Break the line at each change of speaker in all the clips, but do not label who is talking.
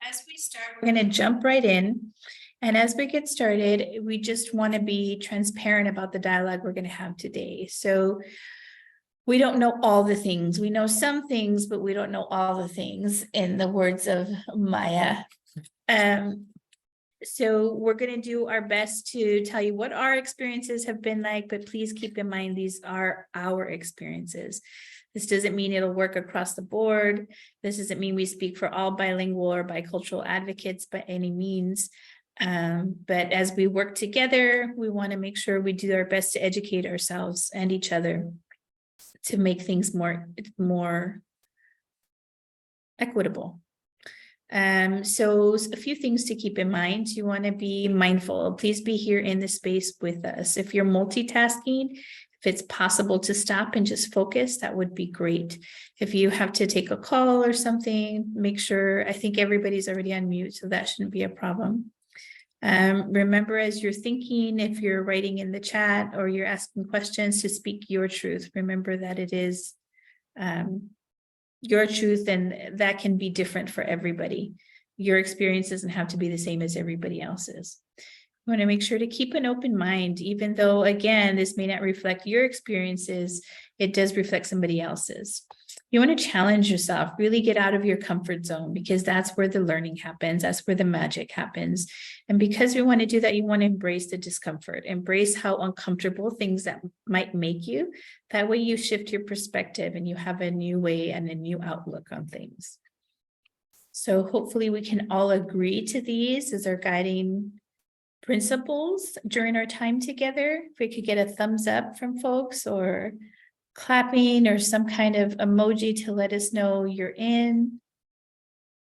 As we start, we're going to jump right in. And as we get started, we just want to be transparent about the dialogue we're going to have today. So we don't know all the things. We know some things, but we don't know all the things, in the words of Maya. So we're going to do our best to tell you what our experiences have been like, but please keep in mind these are our experiences. This doesn't mean it'll work across the board. This doesn't mean we speak for all bilingual or bicultural advocates by any means. But as we work together, we want to make sure we do our best to educate ourselves and each other to make things more equitable. So a few things to keep in mind. You want to be mindful. Please be here in the space with us. If you're multitasking, if it's possible to stop and just focus, that would be great. If you have to take a call or something, make sure, I think everybody's already on mute, so that shouldn't be a problem. Remember, as you're thinking, if you're writing in the chat or you're asking questions, to speak your truth. Remember that it is your truth, and that can be different for everybody. Your experience doesn't have to be the same as everybody else's. You want to make sure to keep an open mind, even though, again, this may not reflect your experiences, it does reflect somebody else's. You want to challenge yourself, really get out of your comfort zone, because that's where the learning happens. That's where the magic happens. And because we want to do that, you want to embrace the discomfort, embrace how uncomfortable things that might make you. That way you shift your perspective and you have a new way and a new outlook on things. So hopefully we can all agree to these as our guiding principles during our time together. If we could get a thumbs up from folks, or clapping, or some kind of emoji to let us know you're in,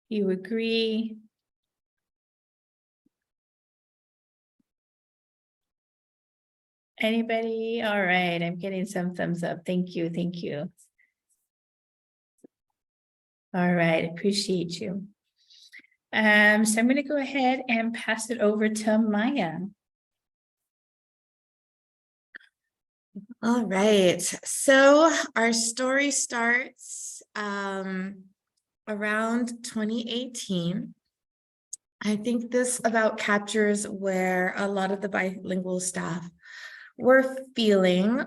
you agree. Anybody? All right, I'm getting some thumbs up. Thank you, thank you. All right, appreciate you. So I'm going to go ahead and pass it over to Maya.
All right, so our story starts around 2018. I think this about captures where a lot of the bilingual staff were feeling.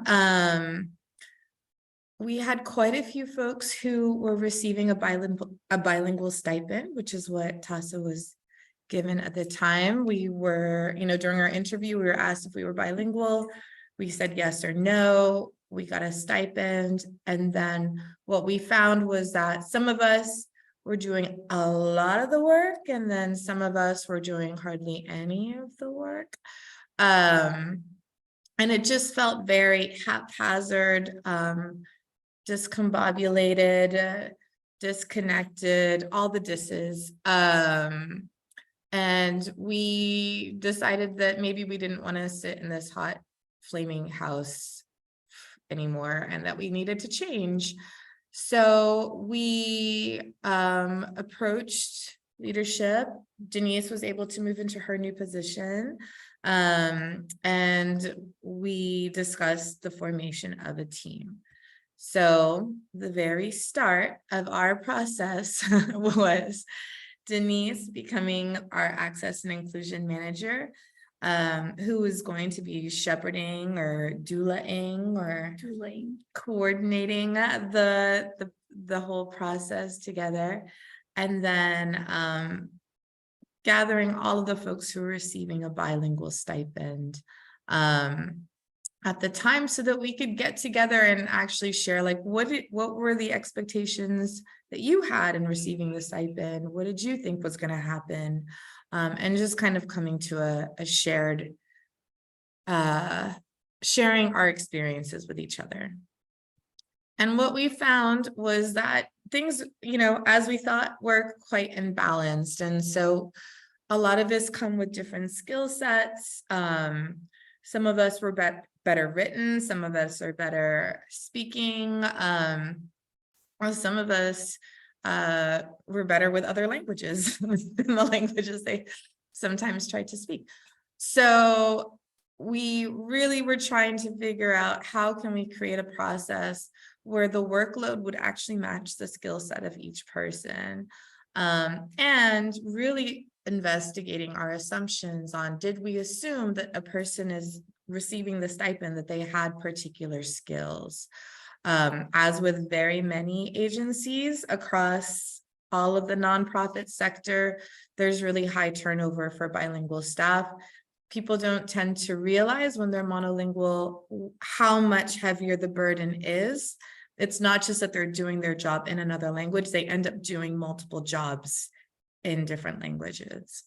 We had quite a few folks who were receiving a bilingual stipend, which is what TAASA was given at the time. We were, during our interview, we were asked if we were bilingual. We said yes or no. We got a stipend. And then what we found was that some of us were doing a lot of the work, and then some of us were doing hardly any of the work. And it just felt very haphazard, discombobulated, disconnected, all the disses. And we decided that maybe we didn't want to sit in this hot, flaming house anymore, and that we needed to change. So we approached leadership. Denise was able to move into her new position. And we discussed the formation of a team. So the very start of our process was Denise becoming our access and inclusion manager, who was going to be shepherding or doulaing or coordinating the whole process together, and then gathering all of the folks who were receiving a bilingual stipend at the time, so that we could get together and actually share, like, what were the expectations that you had in receiving the stipend? What did you think was going to happen? And just kind of coming to a shared, sharing our experiences with each other. And what we found was that things, as we thought, were quite imbalanced. And so a lot of us come with different skill sets. Some of us were better written, some of us are better speaking, or some of us were better with other languages than the languages they sometimes try to speak. So we really were trying to figure out, how can we create a process where the workload would actually match the skill set of each person, And really investigating our assumptions on, did we assume that a person is receiving the stipend that they had particular skills? As with very many agencies across all of the nonprofit sector, there's really high turnover for bilingual staff. People don't tend to realize when they're monolingual how much heavier the burden is. It's not just that they're doing their job in another language, they end up doing multiple jobs in different languages.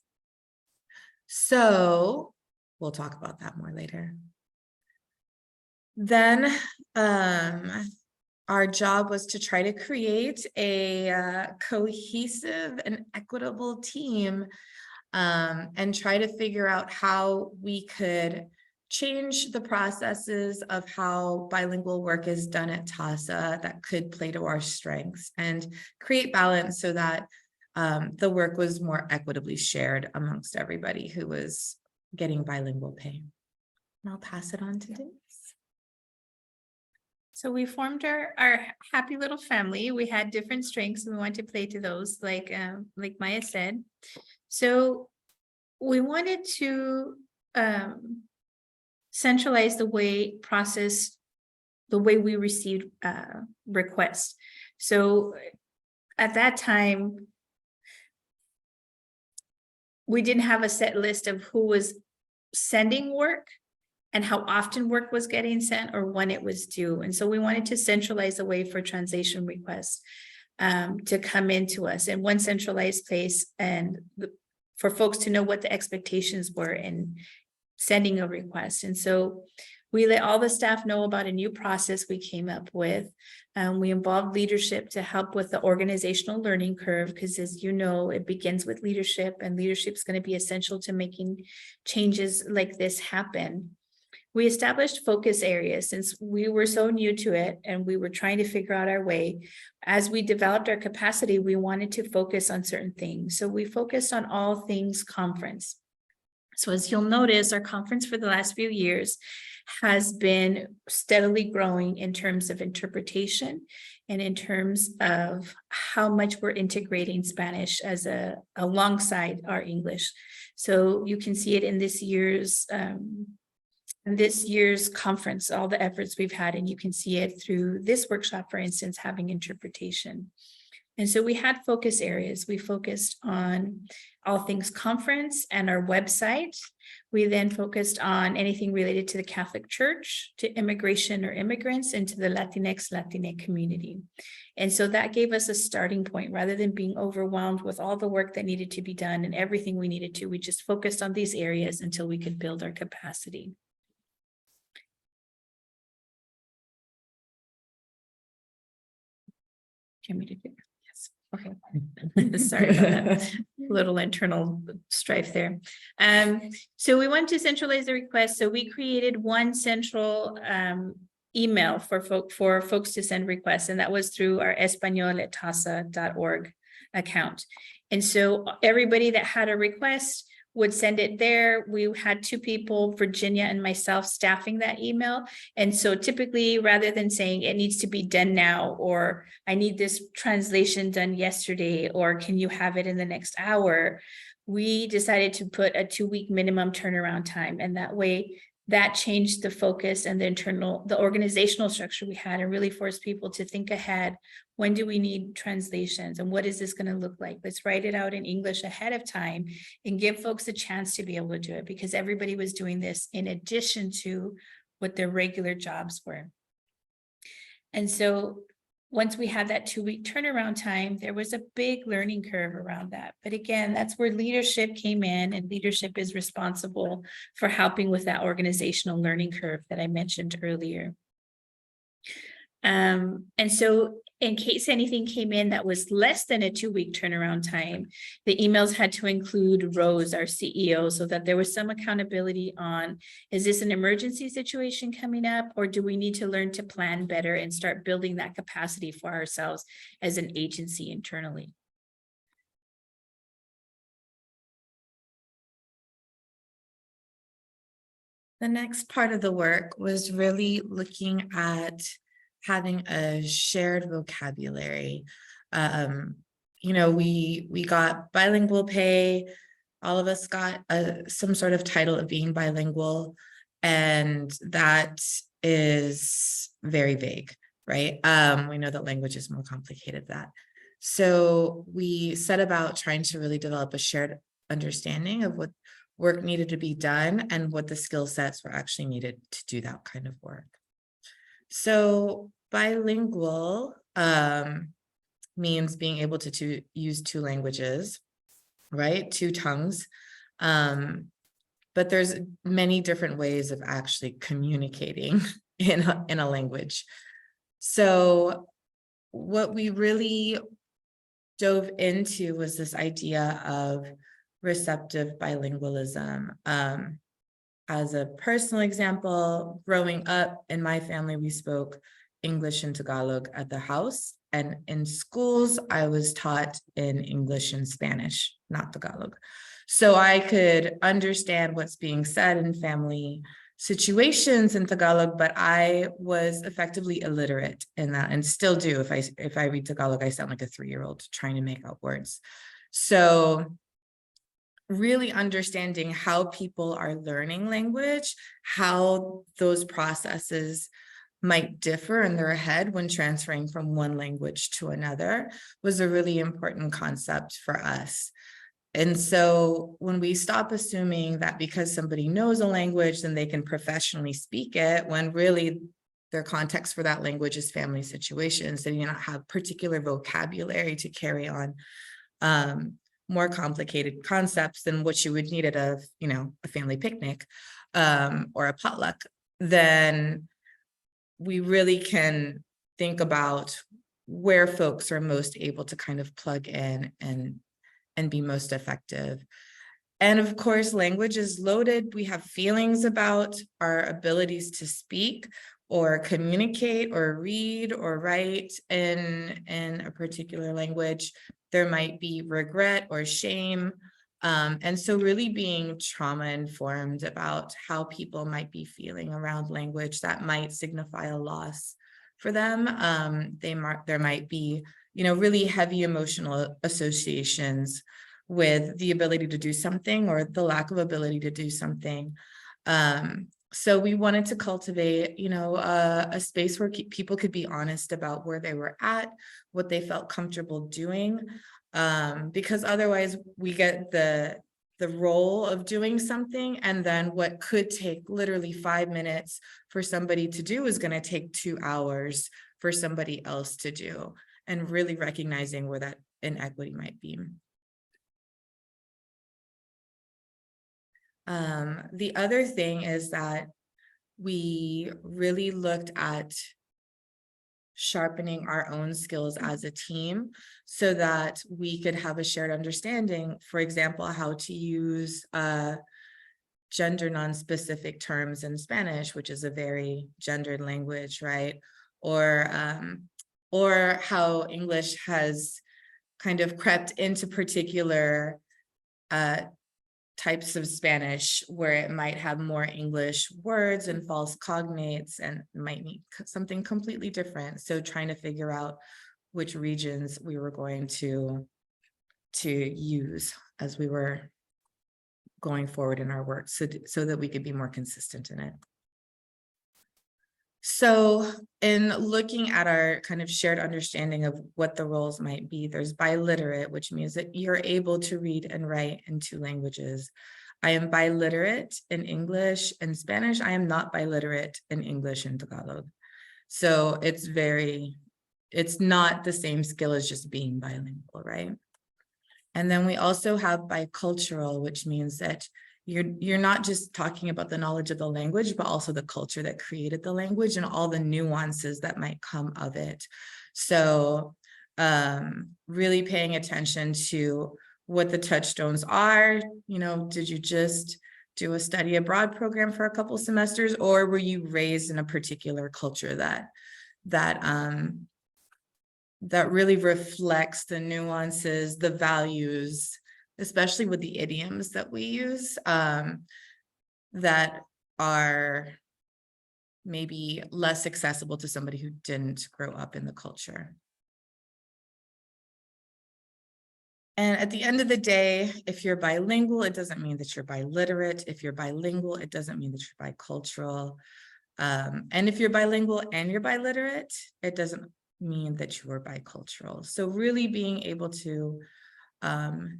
So we'll talk about that more later. Then our job was to try to create a cohesive and equitable team, and try to figure out how we could change the processes of how bilingual work is done at TAASA that could play to our strengths, and create balance so that the work was more equitably shared amongst everybody who was getting bilingual pay. And I'll pass it on to Denise.
So we formed our happy little family. We had different strengths and we wanted to play to those, like Maya said. So we wanted to centralize the way we received requests. So at that time, we didn't have a set list of who was sending work and how often work was getting sent or when it was due. And so we wanted to centralize the way for translation requests to come into us in one centralized place, and for folks to know what the expectations were in sending a request. And so we let all the staff know about a new process we came up with. We involved leadership to help with the organizational learning curve, because as you know, it begins with leadership, and leadership is going to be essential to making changes like this happen. We established focus areas since we were so new to it and we were trying to figure out our way. As we developed our capacity, we wanted to focus on certain things. So we focused on all things conference. So as you'll notice, our conference for the last few years has been steadily growing in terms of interpretation and in terms of how much we're integrating Spanish as alongside our English. So you can see it in this year's conference, all the efforts we've had, and you can see it through this workshop, for instance, having interpretation. And so we had focus areas. We focused on all things conference and our website. We then focused on anything related to the Catholic Church, to immigration or immigrants, and to the Latinx community. And so that gave us a starting point. Rather than being overwhelmed with all the work that needed to be done and everything we needed to, we just focused on these areas until we could build our capacity. Can we do it? Yes. Okay. Sorry about that. Little internal strife there. So we want to centralize the request. So we created one central email for folks to send requests, and that was through our español@taasa.org account. And so everybody that had a request would send it there. We had two people, Virginia and myself, staffing that email. And so typically, rather than saying it needs to be done now, or I need this translation done yesterday, or can you have it in the next hour, we decided to put a 2-week minimum turnaround time. And that way, that changed the focus and the organizational structure we had, and really forced people to think ahead. When do we need translations, and what is this going to look like? Let's write it out in English ahead of time and give folks a chance to be able to do it, because everybody was doing this in addition to what their regular jobs were. And so once we had that 2-week turnaround time, there was a big learning curve around that. But again, that's where leadership came in, and leadership is responsible for helping with that organizational learning curve that I mentioned earlier. And so in case anything came in that was less than a 2-week turnaround time, the emails had to include Rose, our CEO, so that there was some accountability on, is this an emergency situation coming up, or do we need to learn to plan better and start building that capacity for ourselves as an agency internally?
The next part of the work was really looking at having a shared vocabulary. we got bilingual pay. All of us got some sort of title of being bilingual, and that is very vague, right? We know that language is more complicated than that. So we set about trying to really develop a shared understanding of what work needed to be done and what the skill sets were actually needed to do that kind of work. So bilingual means being able to use two languages, right? Two tongues. But there's many different ways of actually communicating in a language. So what we really dove into was this idea of receptive bilingualism. As a personal example, growing up in my family, we spoke English and Tagalog at the house. And in schools, I was taught in English and Spanish, not Tagalog. So I could understand what's being said in family situations in Tagalog, but I was effectively illiterate in that, and still do. If I read Tagalog, I sound like a 3-year-old trying to make out words. So really understanding how people are learning language, how those processes might differ in their head when transferring from one language to another was a really important concept for us. And so when we stop assuming that because somebody knows a language, then they can professionally speak it, when really their context for that language is family situations, they do not have particular vocabulary to carry on more complicated concepts than what you would need at a family picnic or a potluck, then we really can think about where folks are most able to kind of plug in and be most effective. And of course, language is loaded. We have feelings about our abilities to speak or communicate or read or write in a particular language. There might be regret or shame. And so really being trauma informed about how people might be feeling around language that might signify a loss for them. There might be, really heavy emotional associations with the ability to do something or the lack of ability to do something. So we wanted to cultivate, a space where people could be honest about where they were at, what they felt comfortable doing, because otherwise we get the role of doing something, and then what could take literally 5 minutes for somebody to do is going to take 2 hours for somebody else to do, and really recognizing where that inequity might be. The other thing is that we really looked at sharpening our own skills as a team so that we could have a shared understanding, for example, how to use gender non-specific terms in Spanish, which is a very gendered language, right? Or how English has kind of crept into particular types of Spanish where it might have more English words and false cognates and might mean something completely different. So trying to figure out which regions we were going to use as we were going forward in our work so that we could be more consistent in it. So in looking at our kind of shared understanding of what the roles might be, there's biliterate, which means that you're able to read and write in 2 languages. I am biliterate in English and Spanish. I am not biliterate in English and Tagalog. So it's not the same skill as just being bilingual, right? And then we also have bicultural, which means that you're not just talking about the knowledge of the language, but also the culture that created the language and all the nuances that might come of it. So really paying attention to what the touchstones are. Did you just do a study abroad program for a couple semesters, or were you raised in a particular culture that really reflects the nuances, the values, especially with the idioms that we use, that are maybe less accessible to somebody who didn't grow up in the culture. And at the end of the day, if you're bilingual, it doesn't mean that you're biliterate. If you're bilingual, it doesn't mean that you're bicultural. And if you're bilingual and you're biliterate, it doesn't mean that you are bicultural. So really being able to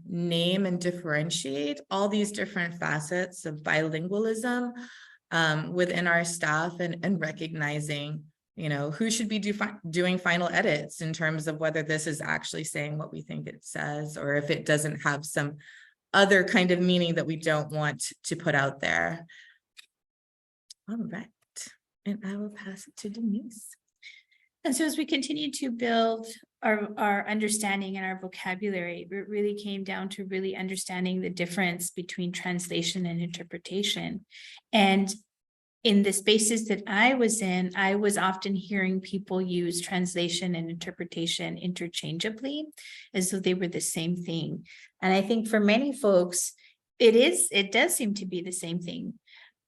name and differentiate all these different facets of bilingualism within our staff, and recognizing, you know, who should be doing final edits in terms of whether this is actually saying what we think it says, or if it doesn't have some other kind of meaning that we don't want to put out there. All right, and I will pass it to Denise.
And so as we continue to build our understanding and our vocabulary, it really came down to really understanding the difference between translation and interpretation. And in the spaces that I was in, I was often hearing people use translation and interpretation interchangeably, as though they were the same thing. And I think for many folks, it does seem to be the same thing,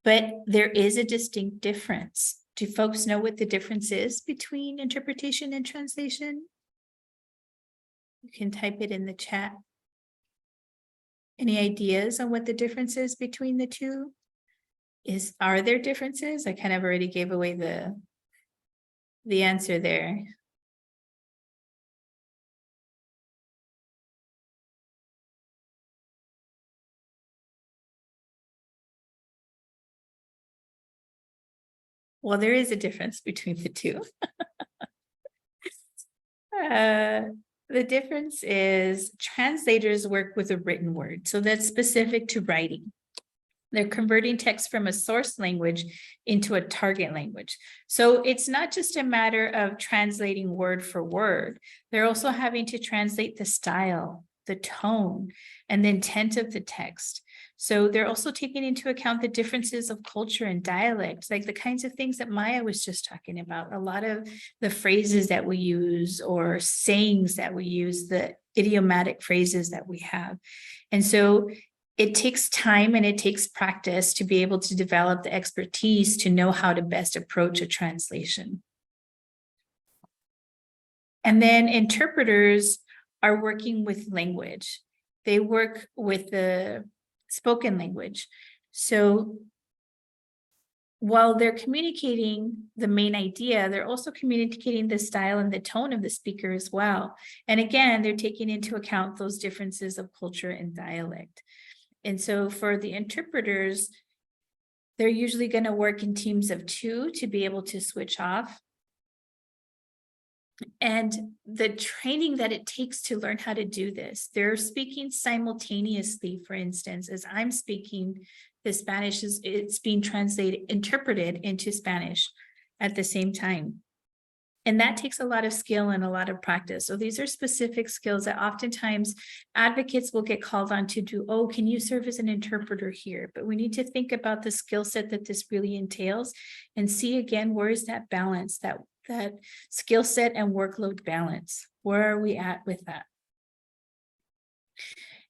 but there is a distinct difference. Do folks know what the difference is between interpretation and translation? You can type it in the chat. Any ideas on what the difference is between the two? Are there differences? I kind of already gave away the answer there. Well, there is a difference between the two. The difference is translators work with a written word, so that's specific to writing. They're converting text from a source language into a target language. So it's not just a matter of translating word for word. They're also having to translate the style, the tone, and the intent of the text. So they're also taking into account the differences of culture and dialect, like the kinds of things that Maya was just talking about. A lot of the phrases that we use or sayings that we use, the idiomatic phrases that we have. And so it takes time and it takes practice to be able to develop the expertise to know how to best approach a translation. And then interpreters are working with language. They work with the spoken language. So while they're communicating the main idea, they're also communicating the style and the tone of the speaker as well. And again, they're taking into account those differences of culture and dialect. And so for the interpreters, they're usually going to work in teams of 2 to be able to switch off. And the training that it takes to learn how to do this, they're speaking simultaneously. For instance, as I'm speaking, the Spanish it's being interpreted into Spanish at the same time. And that takes a lot of skill and a lot of practice. So these are specific skills that oftentimes advocates will get called on to do. Oh, can you serve as an interpreter here? But we need to think about the skill set that this really entails and see again, where is that balance, that skill set and workload balance? Where are we at with that?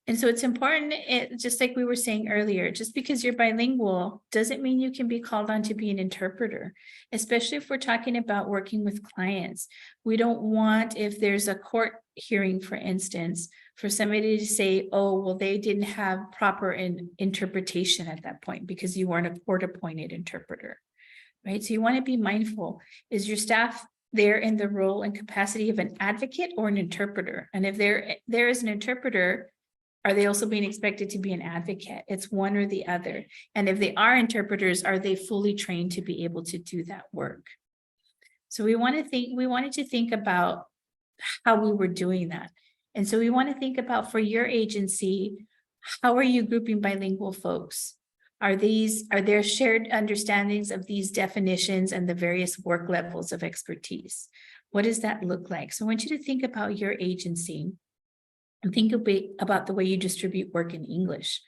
And so it's important, just like we were saying earlier, just because you're bilingual doesn't mean you can be called on to be an interpreter, especially if we're talking about working with clients. We don't want, if there's a court hearing, for instance, for somebody to say, oh, well, they didn't have proper interpretation at that point because you weren't a court-appointed interpreter, right? So you want to be mindful. Is your staff there in the role and capacity of an advocate or an interpreter? And if there is an interpreter, are they also being expected to be an advocate? It's one or the other. And if they are interpreters, are they fully trained to be able to do that work? So we wanted to think about how we were doing that. And so we want to think about, for your agency, how are you grouping bilingual folks? Are there shared understandings of these definitions and the various work levels of expertise? What does that look like? So I want you to think about your agency and think about the way you distribute work in English,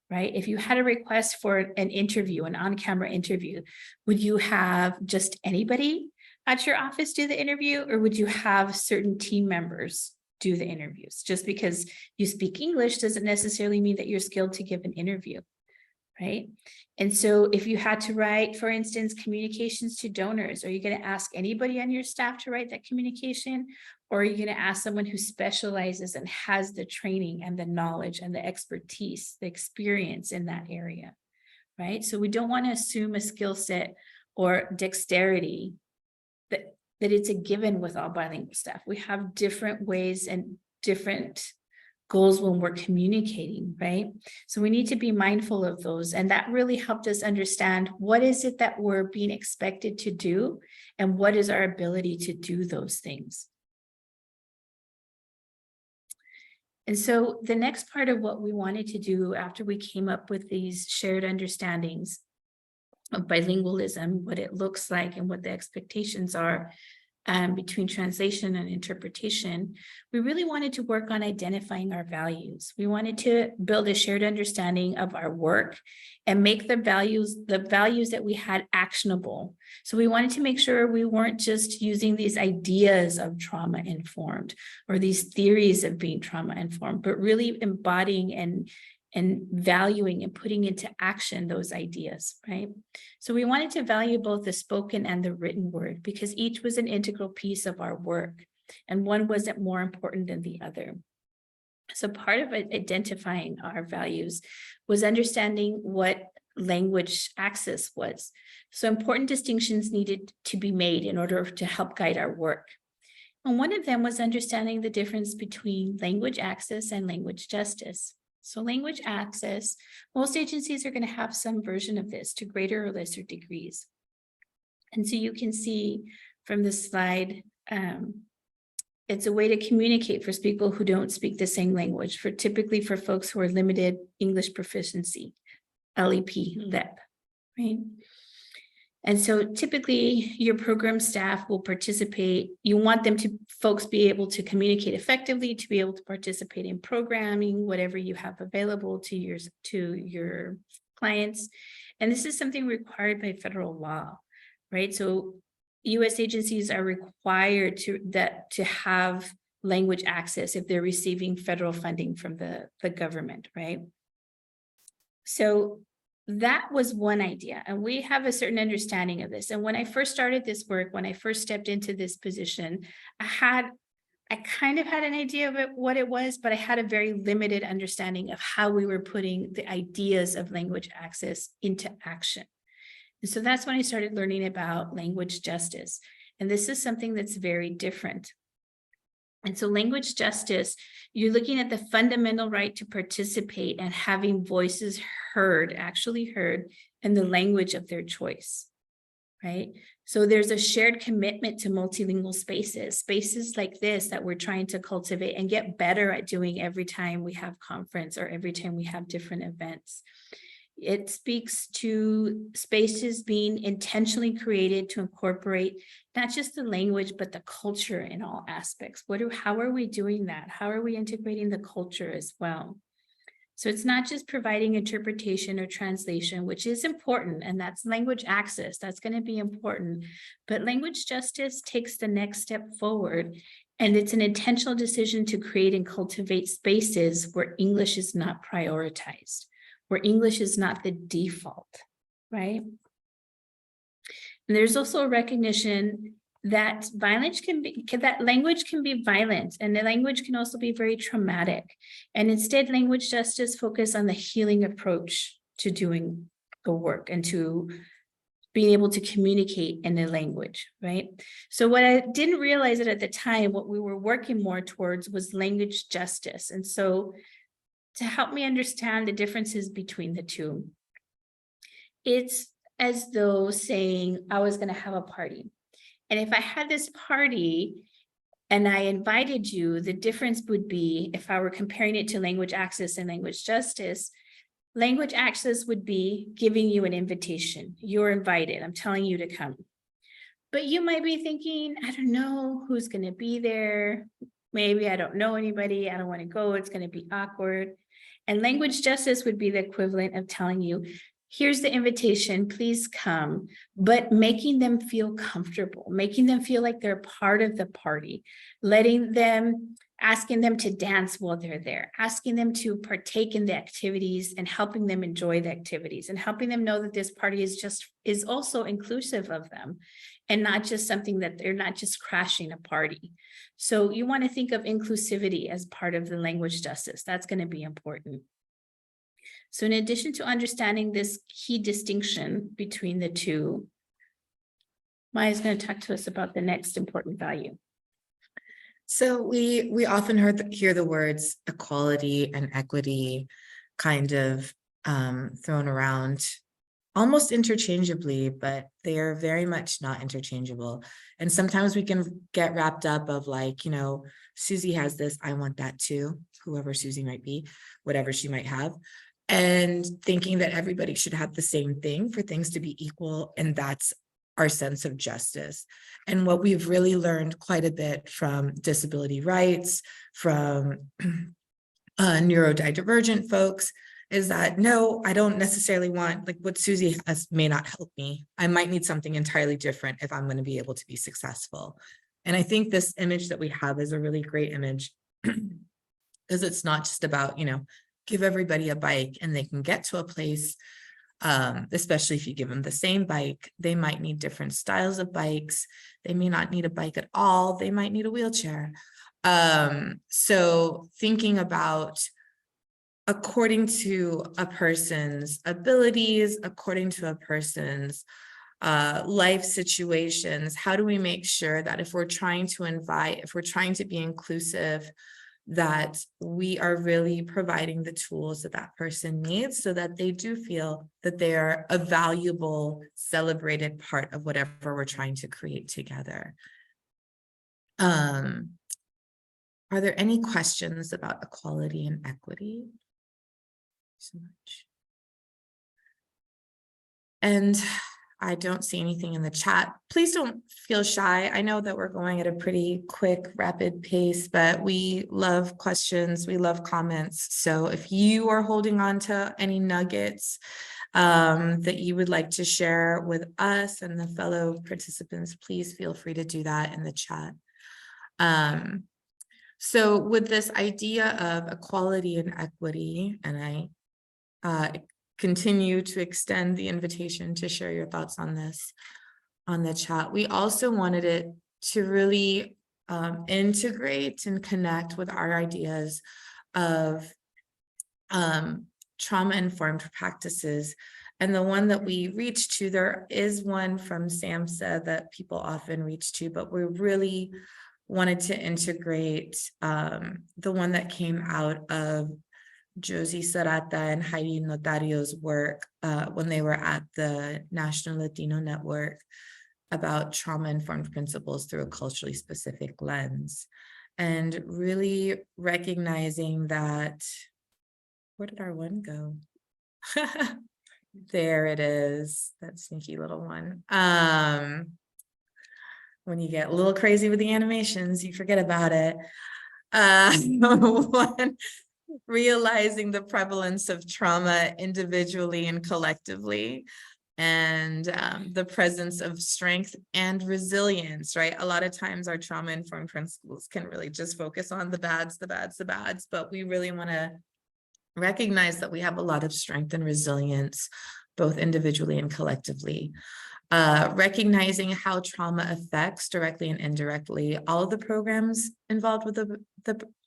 right? If you had a request for an interview, an on-camera interview, would you have just anybody at your office do the interview, or would you have certain team members do the interviews? Just because you speak English doesn't necessarily mean that you're skilled to give an interview, right? And so if you had to write, for instance, communications to donors, are you going to ask anybody on your staff to write that communication? Or are you going to ask someone who specializes and has the training and the knowledge and the expertise, the experience in that area, right? So we don't want to assume a skill set or dexterity that it's a given with all bilingual staff. We have different ways and different goals when we're communicating, right? So we need to be mindful of those. And that really helped us understand what is it that we're being expected to do and what is our ability to do those things. And so the next part of what we wanted to do after we came up with these shared understandings of bilingualism, what it looks like and what the expectations are between translation and interpretation, we really wanted to work on identifying our values. We wanted to build a shared understanding of our work and make the values that we had actionable. So we wanted to make sure we weren't just using these ideas of trauma informed or these theories of being trauma informed, but really embodying and valuing and putting into action those ideas, right? So we wanted to value both the spoken and the written word because each was an integral piece of our work and one wasn't more important than the other. So part of identifying our values was understanding what language access was. So important distinctions needed to be made in order to help guide our work. And one of them was understanding the difference between language access and language justice. So language access, most agencies are going to have some version of this to greater or lesser degrees. And so you can see from this slide, it's a way to communicate for people who don't speak the same language, typically for folks who are limited English proficiency, LEP, LEP, right? And so typically your program staff will participate. You want them to folks be able to communicate effectively, to be able to participate in programming, whatever you have available to your clients. And this is something required by federal law, right? So US agencies are required to have language access if they're receiving federal funding from the government, right? So that was one idea, and we have a certain understanding of this. And when I first started this work, when I first stepped into this position, I kind of had an idea of what it was, but I had a very limited understanding of how we were putting the ideas of language access into action. And so that's when I started learning about language justice. And this is something that's very different. And so language justice, you're looking at the fundamental right to participate and having voices heard, actually heard, in the language of their choice, right? So there's a shared commitment to multilingual spaces like this that we're trying to cultivate and get better at doing every time we have conference or every time we have different events. It speaks to spaces being intentionally created to incorporate not just the language, but the culture in all aspects. How are we doing that? How are we integrating the culture as well? So it's not just providing interpretation or translation, which is important, and that's language access. That's going to be important. But language justice takes the next step forward, and it's an intentional decision to create and cultivate spaces where English is not prioritized, where English is not the default, right? And there's also a recognition that language can be violent, and the language can also be very traumatic. And instead, language justice focus on the healing approach to doing the work and to being able to communicate in the language, right? So what I didn't realize it at the time, what we were working more towards was language justice. And so to help me understand the differences between the two, it's as though saying I was going to have a party. And if I had this party and I invited you, the difference would be, if I were comparing it to language access and language justice, language access would be giving you an invitation. You're invited. I'm telling you to come. But you might be thinking, I don't know who's going to be there. Maybe I don't know anybody. I don't want to go. It's going to be awkward. And language justice would be the equivalent of telling you, here's the invitation, please come, but making them feel comfortable, making them feel like they're part of the party, letting them asking them to dance while they're there, asking them to partake in the activities and helping them enjoy the activities and helping them know that this party is also inclusive of them and not just something that they're not just crashing a party. So you want to think of inclusivity as part of the language justice. That's going to be important. So in addition to understanding this key distinction between the two, Maya's going to talk to us about the next important value.
So we often hear the words equality and equity kind of thrown around almost interchangeably, but they are very much not interchangeable. And sometimes we can get wrapped up of like, you know, Susie has this, I want that too, whoever Susie might be, whatever she might have, and thinking that everybody should have the same thing for things to be equal. And that's our sense of justice. And what we've really learned quite a bit from disability rights, from neurodivergent folks, is that no, I don't necessarily want, like what Susie has may not help me. I might need something entirely different if I'm going to be able to be successful. And I think this image that we have is a really great image because it's not just about, you know, give everybody a bike and they can get to a place. Especially if you give them the same bike, they might need different styles of bikes. They may not need a bike at all. They might need a wheelchair. So thinking about according to a person's abilities, according to a person's life situations, how do we make sure that if we're trying to invite, if we're trying to be inclusive, that we are really providing the tools that that person needs so that they do feel that they are a valuable, celebrated part of whatever we're trying to create together. Are there any questions about equality and equity? So much. And I don't see anything in the chat. Please don't feel shy. I know that we're going at a pretty quick, rapid pace, but we love questions. We love comments. So if you are holding on to any nuggets that you would like to share with us and the fellow participants, please feel free to do that in the chat. So with this idea of equality and equity, and I continue to extend the invitation to share your thoughts on this on the chat. We also wanted it to really integrate and connect with our ideas of trauma-informed practices. And the one that we reached to, there is one from SAMHSA that people often reach to, but we really wanted to integrate the one that came out of Josie Sarata and Heidi Notario's work when they were at the National Latino Network about trauma-informed principles through a culturally specific lens. And really recognizing that, where did our one go? There it is, that sneaky little one. When you get a little crazy with the animations, you forget about it. One, realizing the prevalence of trauma individually and collectively, and the presence of strength and resilience, right? A lot of times our trauma-informed principles can really just focus on the bads, but we really want to recognize that we have a lot of strength and resilience, both individually and collectively. Recognizing how trauma affects directly and indirectly all of the programs involved with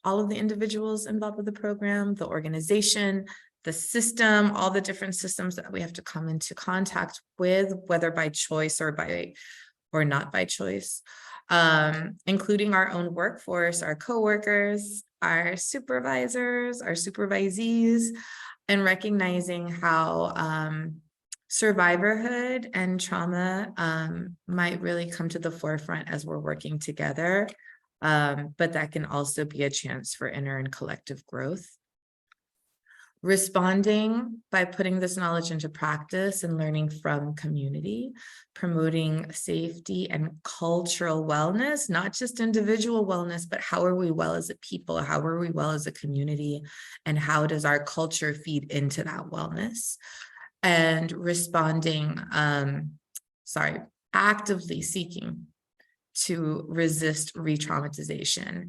all of the individuals involved with the program, the organization, the system, all the different systems that we have to come into contact with, whether by choice or not by choice, including our own workforce, our coworkers, our supervisors, our supervisees, and recognizing how survivorhood and trauma might really come to the forefront as we're working together, but that can also be a chance for inner and collective growth. Responding by putting this knowledge into practice and learning from community, promoting safety and cultural wellness, not just individual wellness, but how are we well as a people, how are we well as a community, and how does our culture feed into that wellness? And responding, actively seeking to resist re-traumatization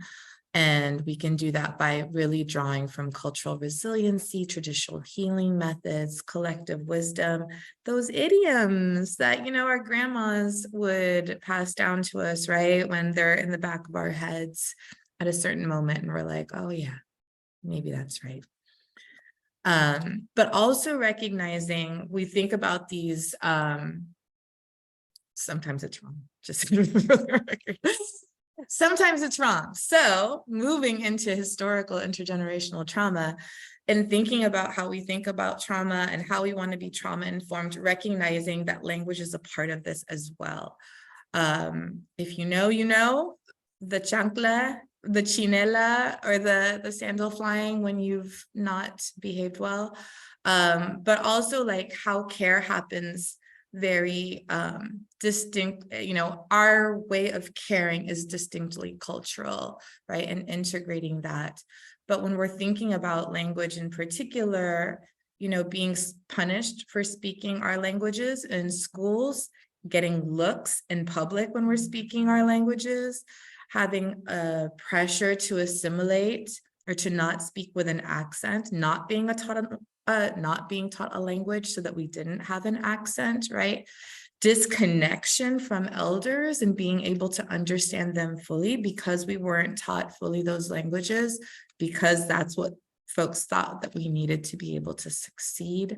And we can do that by really drawing from cultural resiliency, traditional healing methods, collective wisdom, those idioms that, our grandmas would pass down to us, right? When they're in the back of our heads at a certain moment and we're like, oh yeah, maybe that's right. But also recognizing, we think about these, sometimes it's wrong, just for the record. Sometimes it's wrong. So moving into historical intergenerational trauma and thinking about how we think about trauma and how we want to be trauma informed, recognizing that language is a part of this as well. If you know, the chancla, the chinela, or the sandal flying when you've not behaved well, but also like how care happens very distinct, our way of caring is distinctly cultural, right? And integrating that. But when we're thinking about language in particular, being punished for speaking our languages in schools, getting looks in public when we're speaking our languages, having a pressure to assimilate or to not speak with an accent, not being taught a language so that we didn't have an accent, right? Disconnection from elders and being able to understand them fully because we weren't taught fully those languages, because that's what folks thought that we needed to be able to succeed.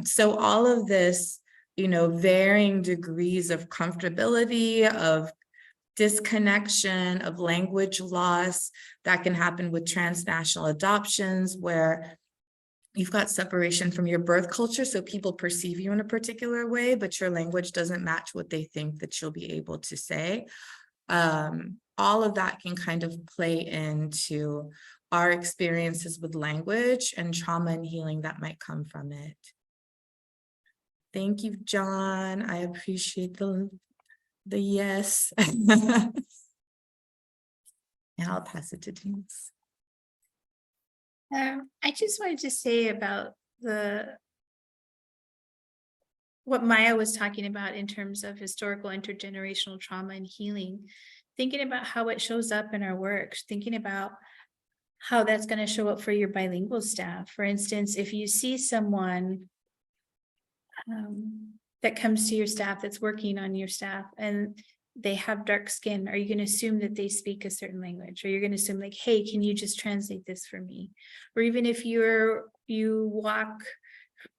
So all of this, varying degrees of comfortability, of disconnection, of language loss that can happen with transnational adoptions, where you've got separation from your birth culture, so people perceive you in a particular way, but your language doesn't match what they think that you'll be able to say. All of that can kind of play into our experiences with language and trauma and healing that might come from it. Thank you, John. I appreciate the yes. And I'll pass it to Denise.
I just wanted to say about what Maya was talking about in terms of historical intergenerational trauma and healing, thinking about how it shows up in our work, thinking about how that's going to show up for your bilingual staff. For instance, if you see someone that comes to your staff, that's working on your staff, and they have dark skin, are you going to assume that they speak a certain language? Or you're going to assume like, hey, can you just translate this for me? Or even if you walk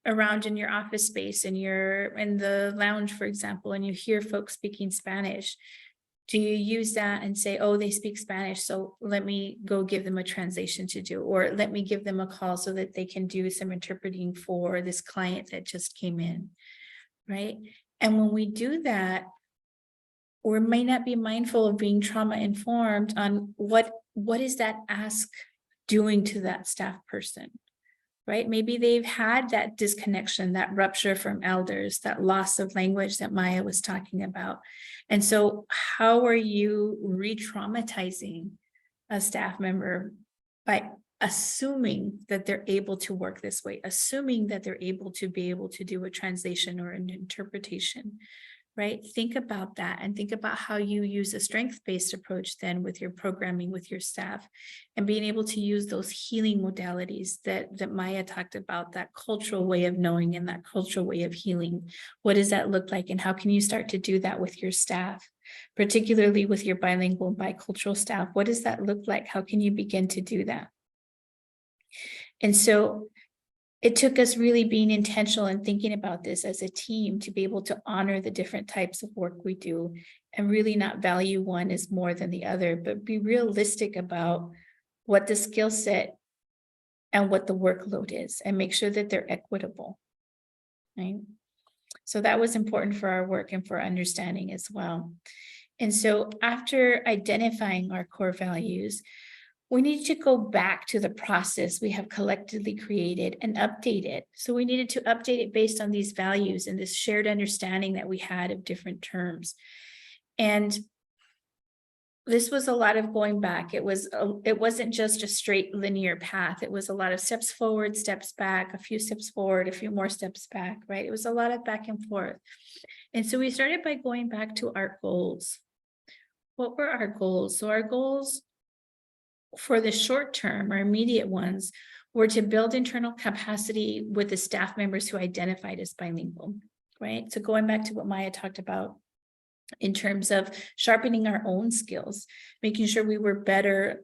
around in your office space and you're in the lounge, for example, and you hear folks speaking Spanish, do you use that and say, oh, they speak Spanish, so let me go give them a translation to do, or let me give them a call so that they can do some interpreting for this client that just came in, right? And when we do that, we may not be mindful of being trauma informed on what is that ask doing to that staff person, right? Maybe they've had that disconnection, that rupture from elders, that loss of language that Maya was talking about. And so how are you re-traumatizing a staff member by assuming that they're able to work this way, assuming that they're able to do a translation or an interpretation, right? Think about that and think about how you use a strength-based approach then with your programming with your staff, and being able to use those healing modalities that Maya talked about, that cultural way of knowing and that cultural way of healing. What does that look like, and how can you start to do that with your staff, particularly with your bilingual and bicultural staff? What does that look like? How can you begin to do that? And so it took us really being intentional and thinking about this as a team to be able to honor the different types of work we do and really not value one as more than the other, but be realistic about what the skill set and what the workload is, and make sure that they're equitable, right? So that was important for our work and for understanding as well. And so after identifying our core values, we need to go back to the process we have collectively created and update it. So we needed to update it based on these values and this shared understanding that we had of different terms. And this was a lot of going back. It wasn't just a straight linear path. It was a lot of steps forward, steps back, a few steps forward, a few more steps back, right? It was a lot of back and forth. And so we started by going back to our goals. What were our goals? So our goals for the short term or immediate ones were to build internal capacity with the staff members who identified as bilingual, right? So going back to what Maya talked about in terms of sharpening our own skills, making sure we were better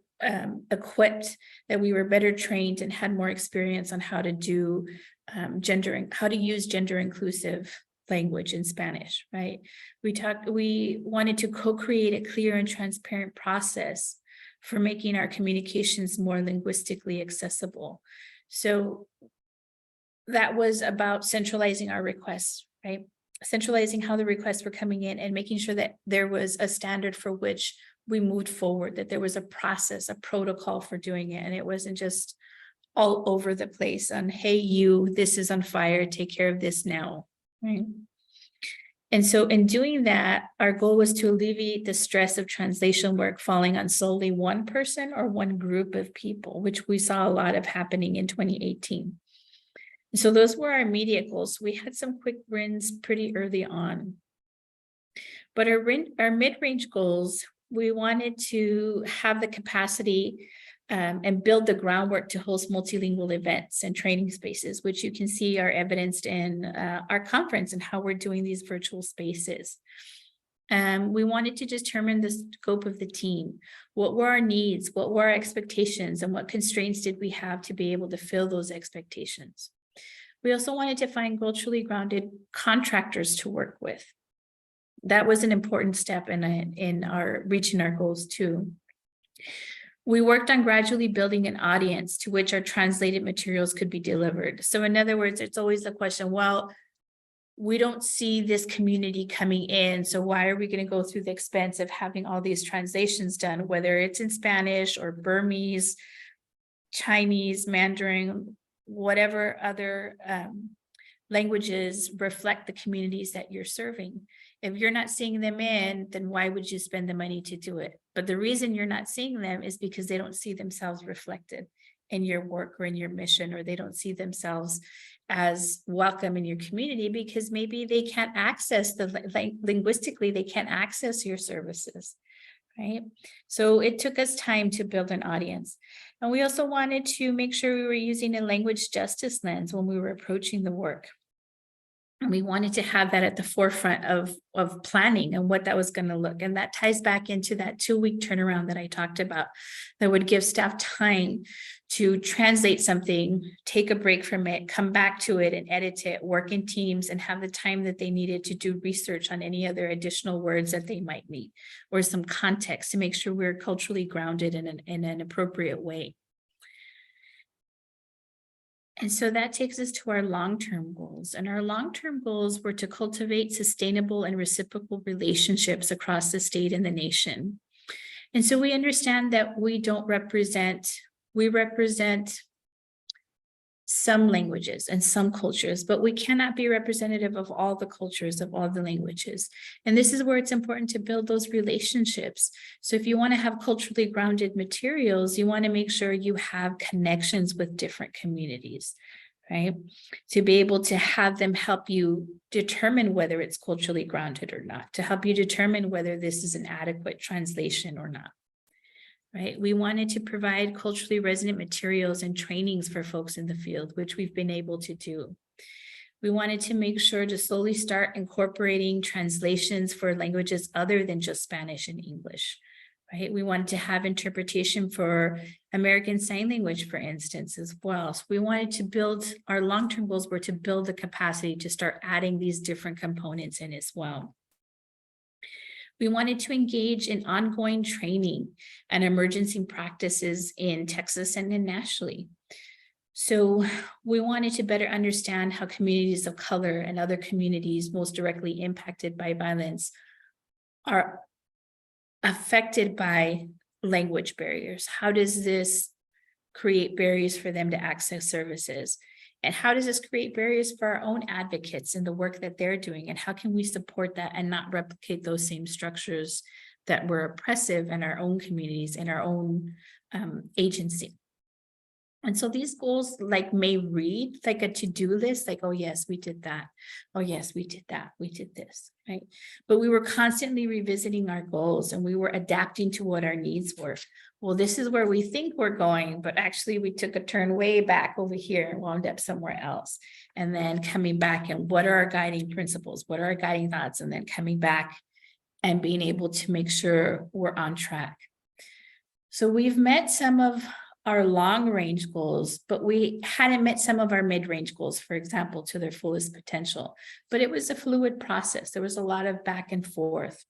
equipped, that we were better trained and had more experience on how to do how to use gender inclusive language in Spanish, right? We wanted to co-create a clear and transparent process for making our communications more linguistically accessible. So that was about centralizing our requests, right? Centralizing how the requests were coming in and making sure that there was a standard for which we moved forward, that there was a process, a protocol for doing it. And it wasn't just all over the place on, hey, you, this is on fire, take care of this now, right? And so in doing that, our goal was to alleviate the stress of translation work falling on solely one person or one group of people, which we saw a lot of happening in 2018. So those were our immediate goals. We had some quick wins pretty early on. But our mid-range goals, we wanted to have the capacity and build the groundwork to host multilingual events and training spaces, which you can see are evidenced in our conference and how we're doing these virtual spaces. We wanted to determine the scope of the team. What were our needs? What were our expectations? And what constraints did we have to be able to fill those expectations? We also wanted to find culturally grounded contractors to work with. That was an important step in our reaching our goals too. We worked on gradually building an audience to which our translated materials could be delivered. So in other words, it's always the question, well, we don't see this community coming in, so why are we going to go through the expense of having all these translations done, whether it's in Spanish or Burmese, Chinese, Mandarin, whatever other languages reflect the communities that you're serving. If you're not seeing them in, then why would you spend the money to do it? But the reason you're not seeing them is because they don't see themselves reflected in your work or in your mission, or they don't see themselves as welcome in your community because maybe they can't access linguistically, they can't access your services, right? So it took us time to build an audience. And we also wanted to make sure we were using a language justice lens when we were approaching the work. And we wanted to have that at the forefront of planning and what that was going to look. And that ties back into that 2-week turnaround that I talked about that would give staff time to translate something, take a break from it, come back to it and edit it, work in teams, and have the time that they needed to do research on any other additional words that they might need or some context to make sure we're culturally grounded in an appropriate way. And so that takes us to our long-term goals. And our long-term goals were to cultivate sustainable and reciprocal relationships across the state and the nation. And so we understand that we represent some languages and some cultures, but we cannot be representative of all the cultures, of all the languages. And this is where it's important to build those relationships. So if you want to have culturally grounded materials, you want to make sure you have connections with different communities, right? To be able to have them help you determine whether it's culturally grounded or not, to help you determine whether this is an adequate translation or not. Right? We wanted to provide culturally resonant materials and trainings for folks in the field, which we've been able to do. We wanted to make sure to slowly start incorporating translations for languages other than just Spanish and English, right? We wanted to have interpretation for American Sign Language, for instance, as well. So we wanted to build, our long-term goals were to build the capacity to start adding these different components in as well. We wanted to engage in ongoing training and emergency practices in Texas and nationally. So we wanted to better understand how communities of color and other communities most directly impacted by violence are affected by language barriers. How does this create barriers for them to access services? And how does this create barriers for our own advocates in the work that they're doing? And how can we support that and not replicate those same structures that were oppressive in our own communities, in our own agency? And so these goals like may read like a to-do list, like, oh yes, we did that. Oh yes, we did that. We did this, right? But we were constantly revisiting our goals and we were adapting to what our needs were. Well, this is where we think we're going, but actually we took a turn way back over here and wound up somewhere else. And then coming back and what are our guiding principles? What are our guiding thoughts? And then coming back and being able to make sure we're on track. So we've met some of our long range goals, but we hadn't met some of our mid range goals, for example, to their fullest potential. But it was a fluid process. There was a lot of back and forth.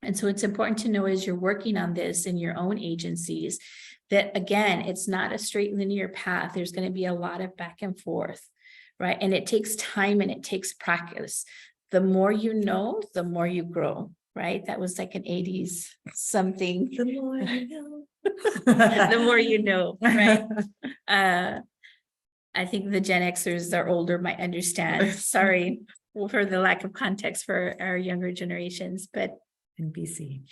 And so it's important to know as you're working on this in your own agencies that, again, it's not a straight linear path. There's going to be a lot of back and forth, right? And it takes time and it takes practice. The more you know, the more you grow, right? That was like an 80s something.
The more you know.
The more you know, right? I think the Gen Xers are older might understand. Sorry for the lack of context for our younger generations, but
In BC.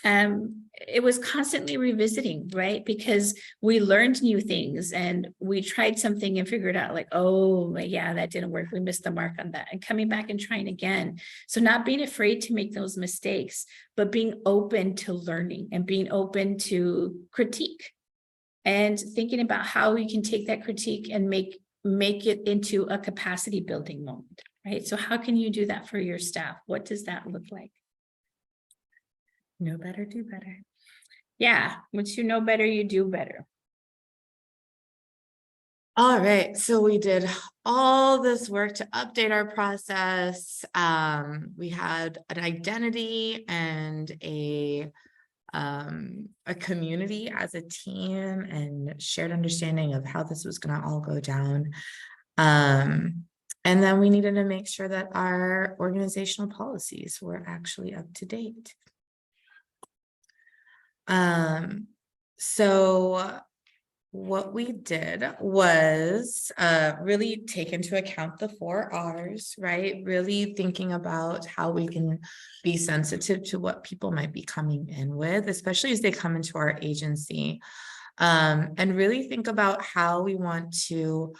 It was constantly revisiting, right? Because we learned new things and we tried something and figured out like, oh yeah, that didn't work. We missed the mark on that, and coming back and trying again. So not being afraid to make those mistakes, but being open to learning and being open to critique and thinking about how we can take that critique and make it into a capacity building moment, right? So how can you do that for your staff? What does that look like?
Know better, do better.
Yeah, once you know better, you do better.
All right, so we did all this work to update our process. We had an identity and a community as a team and shared understanding of how this was going to all go down. And then we needed to make sure that our organizational policies were actually up to date. So what we did was really take into account the 4 R's, right? Really thinking about how we can be sensitive to what people might be coming in with, especially as they come into our agency, and really think about how we want to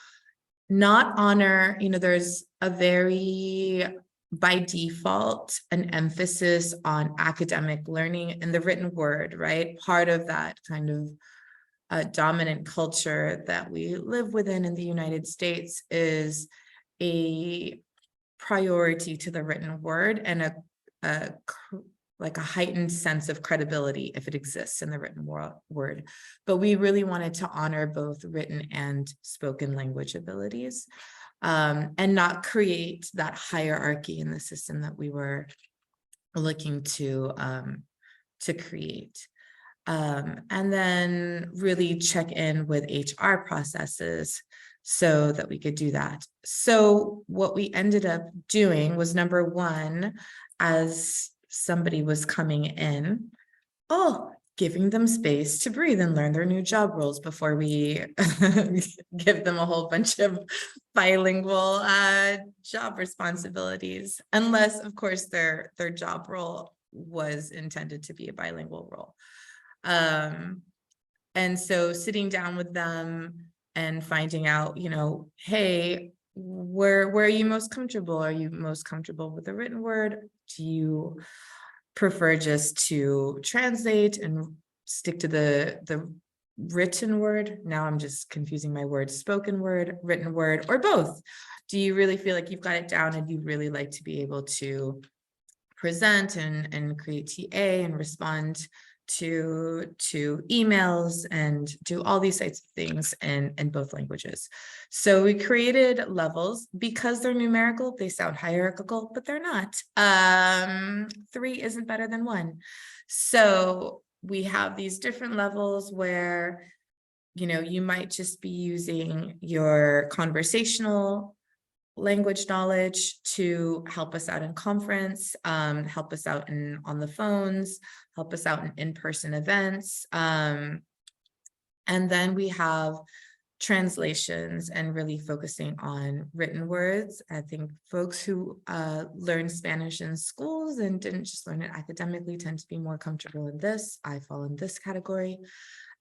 not honor, there's a very, by default, an emphasis on academic learning and the written word, right? Part of that kind of dominant culture that we live within in the United States is a priority to the written word and like a heightened sense of credibility if it exists in the written word. But we really wanted to honor both written and spoken language abilities, and not create that hierarchy in the system that we were looking to create. And then really check in with HR processes so that we could do that. So what we ended up doing was, number 1, as somebody was coming in, giving them space to breathe and learn their new job roles before we give them a whole bunch of bilingual job responsibilities, unless of course their job role was intended to be a bilingual role. And so sitting down with them and finding out, hey, where are you most comfortable? Are you most comfortable with the written word? Do you prefer just to translate and stick to the written word? Now I'm just confusing my words, spoken word, written word, or both. Do you really feel like you've got it down and you'd really like to be able to present and create TA and respond to emails and do all these types of things in both languages? So we created levels. Because they're numerical, they sound hierarchical, but they're not. 3 isn't better than 1. So we have these different levels where, you might just be using your conversational language knowledge to help us out in conference, help us out on the phones, help us out in in-person events. And then we have translations and really focusing on written words. I think folks who learned Spanish in schools and didn't just learn it academically tend to be more comfortable in this. I fall in this category.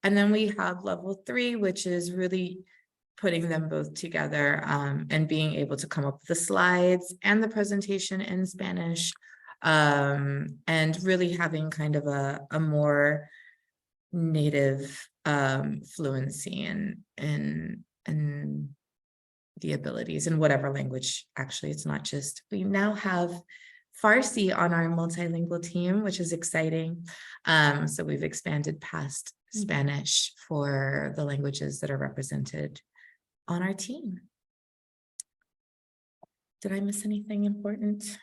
And then we have level 3, which is really putting them both together and being able to come up with the slides and the presentation in Spanish, and really having kind of a more native fluency in the abilities in whatever language. Actually, it's not just, we now have Farsi on our multilingual team, which is exciting. So we've expanded past Spanish for the languages that are represented on our team. Did I miss anything important?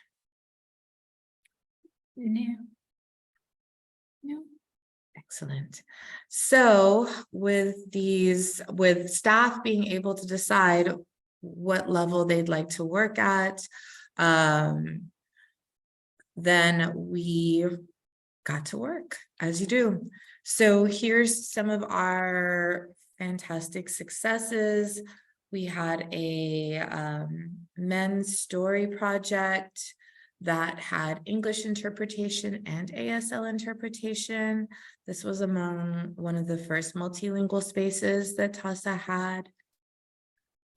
No. No.
Excellent. So with staff being able to decide what level they'd like to work at, then we got to work, as you do. So here's some of our fantastic successes. We had a men's story project that had English interpretation and ASL interpretation. This was among one of the first multilingual spaces that TAASA had.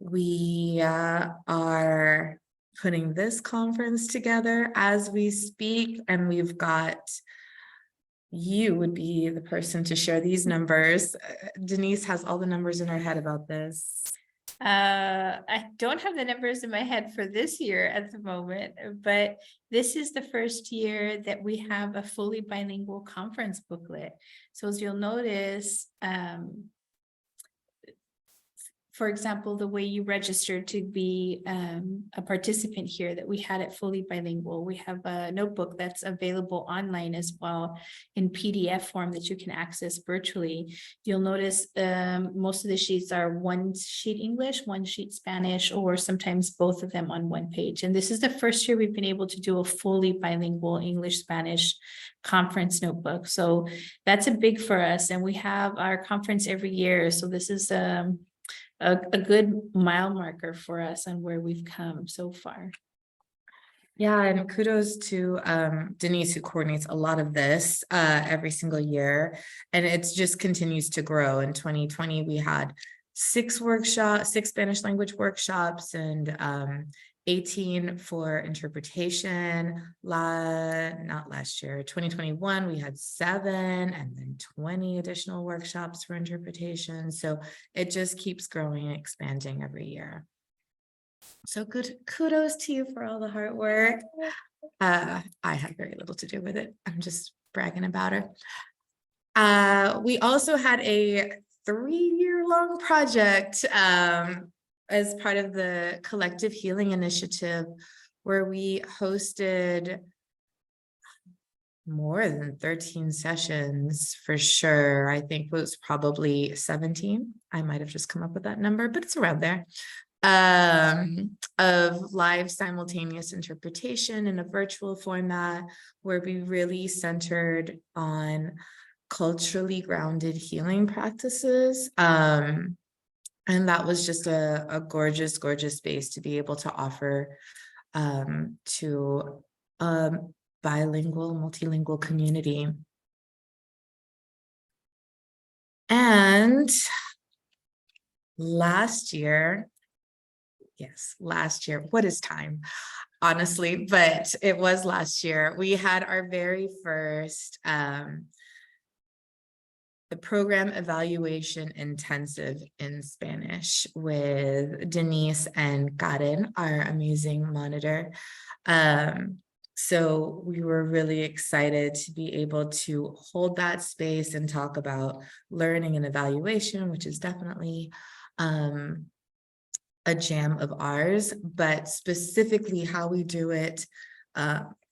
We are putting this conference together as we speak, and we've got, you would be the person to share these numbers. Denise has all the numbers in her head about this.
I don't have the numbers in my head for this year at the moment, but this is the first year that we have a fully bilingual conference booklet. So as you'll notice, for example, the way you registered to be a participant here, that we had it fully bilingual. We have a notebook that's available online as well in PDF form that you can access virtually. You'll notice most of the sheets are one sheet English, one sheet Spanish, or sometimes both of them on one page. And this is the first year we've been able to do a fully bilingual English-Spanish conference notebook. So that's a big for us. And we have our conference every year. So this is a good mile marker for us on where we've come so far.
Yeah, and kudos to Denise, who coordinates a lot of this every single year, and it just continues to grow. In 2020, we had 6 Spanish language workshops, and 18 for interpretation. Not last year, 2021, we had 7, and then 20 additional workshops for interpretation. So it just keeps growing and expanding every year. So good, kudos to you for all the hard work. I had very little to do with it. I'm just bragging about her. We also had a 3-year-long project as part of the Collective Healing Initiative, where we hosted more than 13 sessions for sure. I think it was probably 17. I might have just come up with that number, but it's around there. Of live simultaneous interpretation in a virtual format, where we really centered on culturally grounded healing practices. And that was just a gorgeous, gorgeous space to be able to offer to a bilingual, multilingual community. And last year, what is time? Honestly, but it was last year, we had our very first the program evaluation intensive in Spanish with Denise and Karen, our amazing monitor. So we were really excited to be able to hold that space and talk about learning and evaluation, which is definitely a jam of ours, but specifically how we do it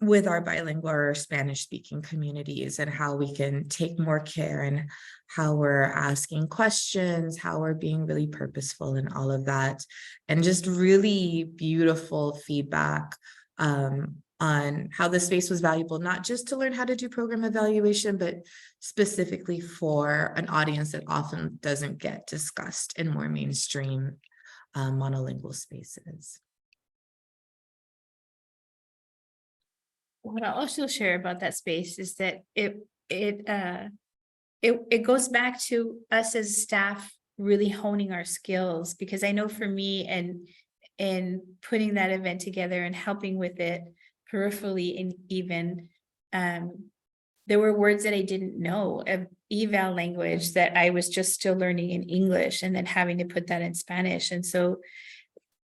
with our bilingual or Spanish speaking communities, and how we can take more care, and how we're asking questions, how we're being really purposeful in all of that, and just really beautiful feedback on how the space was valuable, not just to learn how to do program evaluation, but specifically for an audience that often doesn't get discussed in more mainstream monolingual spaces.
What I'll also share about that space is that it it goes back to us as staff really honing our skills, because I know for me and putting that event together and helping with it peripherally, and even there were words that I didn't know of eval language that I was just still learning in English, and then having to put that in Spanish. And so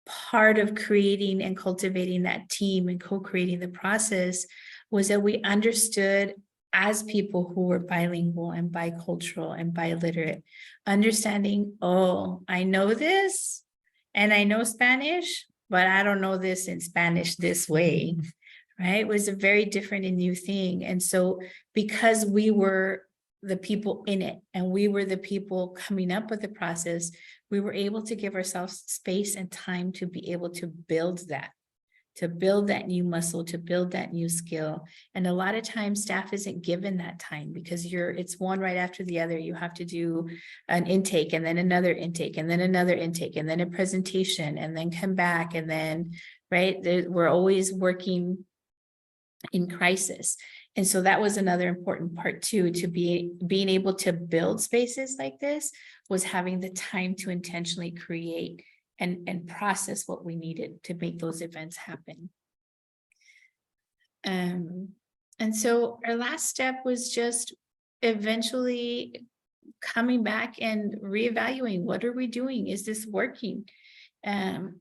part of creating and cultivating that team and co-creating the process was that we understood, as people who were bilingual and bicultural and biliterate, understanding, oh, I know this and I know Spanish, but I don't know this in Spanish this way, right? It was a very different and new thing. And so because we were the people in it and we were the people coming up with the process, we were able to give ourselves space and time to be able to build that new muscle, to build that new skill. And a lot of times staff isn't given that time, because it's one right after the other. You have to do an intake, and then another intake, and then another intake, and then a presentation, and then come back. And then, right, we're always working in crisis. And so that was another important part too, to being able to build spaces like this, was having the time to intentionally create and process what we needed to make those events happen. And so our last step was just eventually coming back and reevaluating, what are we doing? Is this working?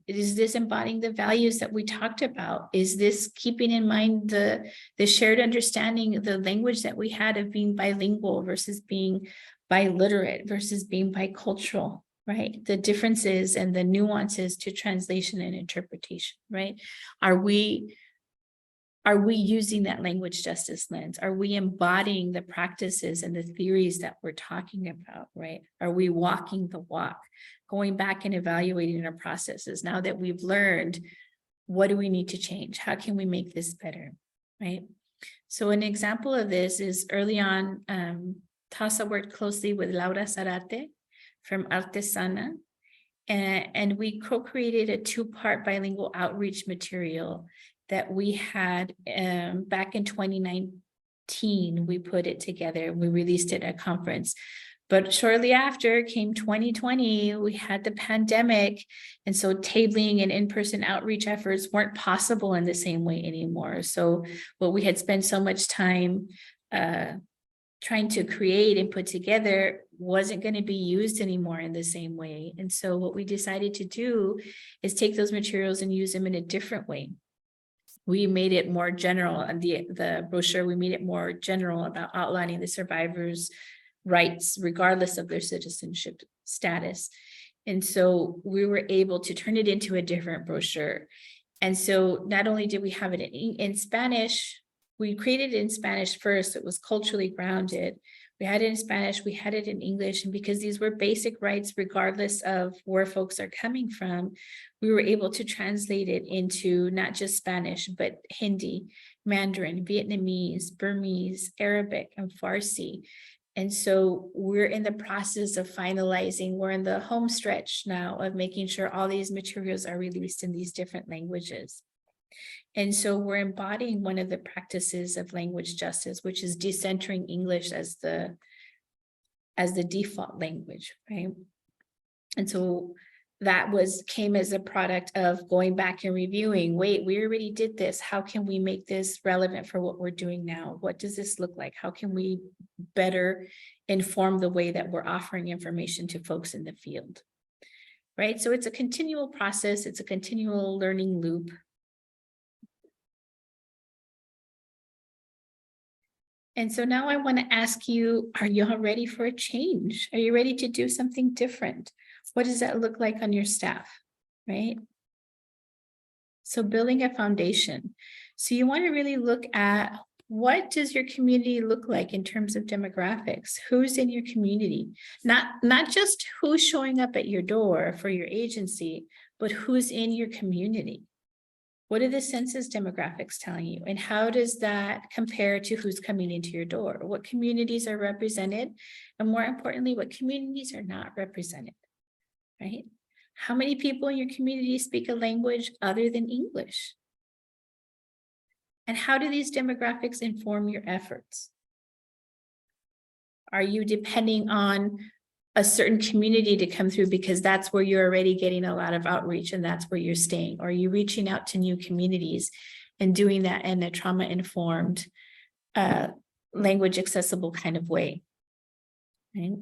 Is this embodying the values that we talked about? Is this keeping in mind the shared understanding, the language that we had of being bilingual versus being biliterate versus being bicultural, right? The differences and the nuances to translation and interpretation, right? Are we using that language justice lens? Are we embodying the practices and the theories that we're talking about, right? Are we walking the walk? Going back and evaluating our processes. Now that we've learned, what do we need to change? How can we make this better, right? So an example of this is early on, TAASA worked closely with Laura Zarate from Artesana, and we co-created a 2-part bilingual outreach material that we had back in 2019. We put it together, we released it at a conference. But shortly after came 2020, we had the pandemic. And so tabling and in-person outreach efforts weren't possible in the same way anymore. So what we had spent so much time trying to create and put together wasn't going to be used anymore in the same way. And so what we decided to do is take those materials and use them in a different way. We made it more general, and the brochure, we made it more general about outlining the survivors' rights, regardless of their citizenship status. And so we were able to turn it into a different brochure. And so not only did we have it in Spanish, we created it in Spanish first. It was culturally grounded. We had it in Spanish, we had it in English, and because these were basic rights, regardless of where folks are coming from, we were able to translate it into not just Spanish, but Hindi, Mandarin, Vietnamese, Burmese, Arabic, and Farsi. And so we're in the process of finalizing, we're in the home stretch now of making sure all these materials are released in these different languages. And so we're embodying one of the practices of language justice, which is decentering English as the default language, right? And so that came as a product of going back and reviewing, wait, we already did this. How can we make this relevant for what we're doing now? What does this look like? How can we better inform the way that we're offering information to folks in the field, right? So it's a continual process. It's a continual learning loop. And so now I want to ask you, are you all ready for a change? Are you ready to do something different? What does that look like on your staff, right? So building a foundation. So you want to really look at, what does your community look like in terms of demographics? Who's in your community? Not just who's showing up at your door for your agency, but who's in your community. What are the census demographics telling you? And how does that compare to who's coming into your door? What communities are represented? And more importantly, what communities are not represented, right? How many people in your community speak a language other than English? And how do these demographics inform your efforts? Are you depending on a certain community to come through because that's where you're already getting a lot of outreach and that's where you're staying? Or are you reaching out to new communities and doing that in a trauma-informed, language accessible kind of way? Right?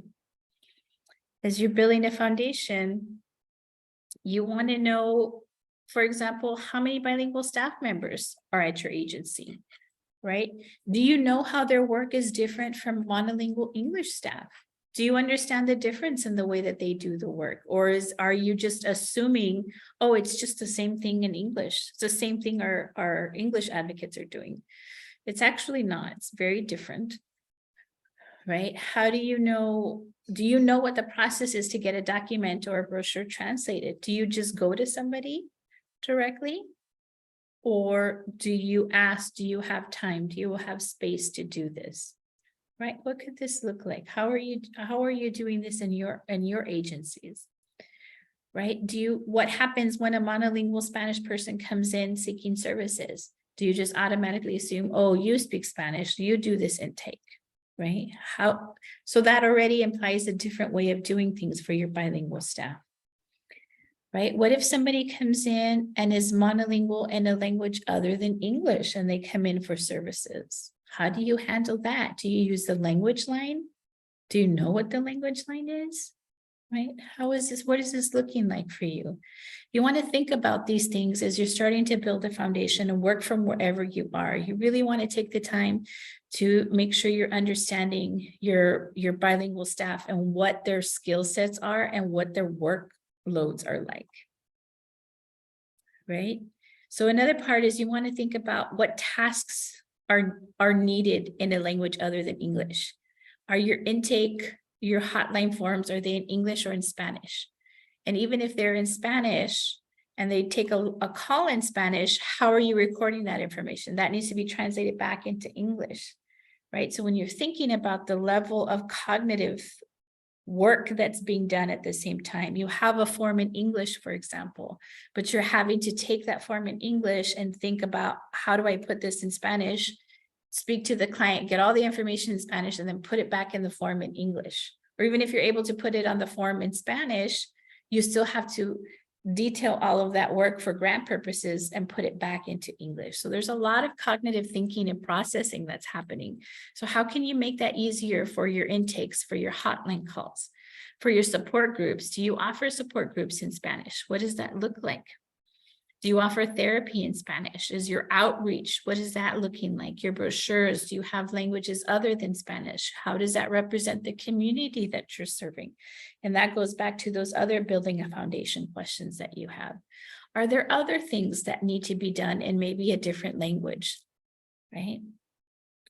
As you're building a foundation, you want to know, for example, how many bilingual staff members are at your agency, right? Do you know how their work is different from monolingual English staff? Do you understand the difference in the way that they do the work? Or are you just assuming, oh, it's just the same thing in English. It's the same thing our English advocates are doing. It's actually not. It's very different, right? How do you know what the process is to get a document or a brochure translated? Do you just go to somebody directly? Or do you ask, do you have time? Do you have space to do this? Right? What could this look like? How are you doing this in your agencies? Right? What happens when a monolingual Spanish person comes in seeking services? Do you just automatically assume, oh, you speak Spanish, you do this intake, right? So that already implies a different way of doing things for your bilingual staff. Right? What if somebody comes in and is monolingual in a language other than English and they come in for services? How do you handle that? Do you use the language line? Do you know what the language line is? Right? What is this looking like for you? You want to think about these things as you're starting to build a foundation and work from wherever you are. You really want to take the time to make sure you're understanding your bilingual staff and what their skill sets are and what their workloads are like. Right? So another part is you want to think about what tasks are needed in a language other than English. Are your intake, your hotline forms, are they in English or in Spanish? And even if they're in Spanish and they take a call in Spanish, how are you recording that information? That needs to be translated back into English, right? So when you're thinking about the level of cognitive work that's being done at the same time, you have a form in English, for example, but you're having to take that form in English and think about, how do I put this in Spanish, speak to the client, get all the information in Spanish, and then put it back in the form in English. Or even if you're able to put it on the form in Spanish, you still have to detail all of that work for grant purposes and put it back into English. So there's a lot of cognitive thinking and processing that's happening. So how can you make that easier for your intakes, for your hotline calls, for your support groups? Do you offer support groups in Spanish? What does that look like? Do you offer therapy in Spanish? Is your outreach, what is that looking like? Your brochures, do you have languages other than Spanish? How does that represent the community that you're serving? And that goes back to those other building a foundation questions that you have. Are there other things that need to be done in maybe a different language, right?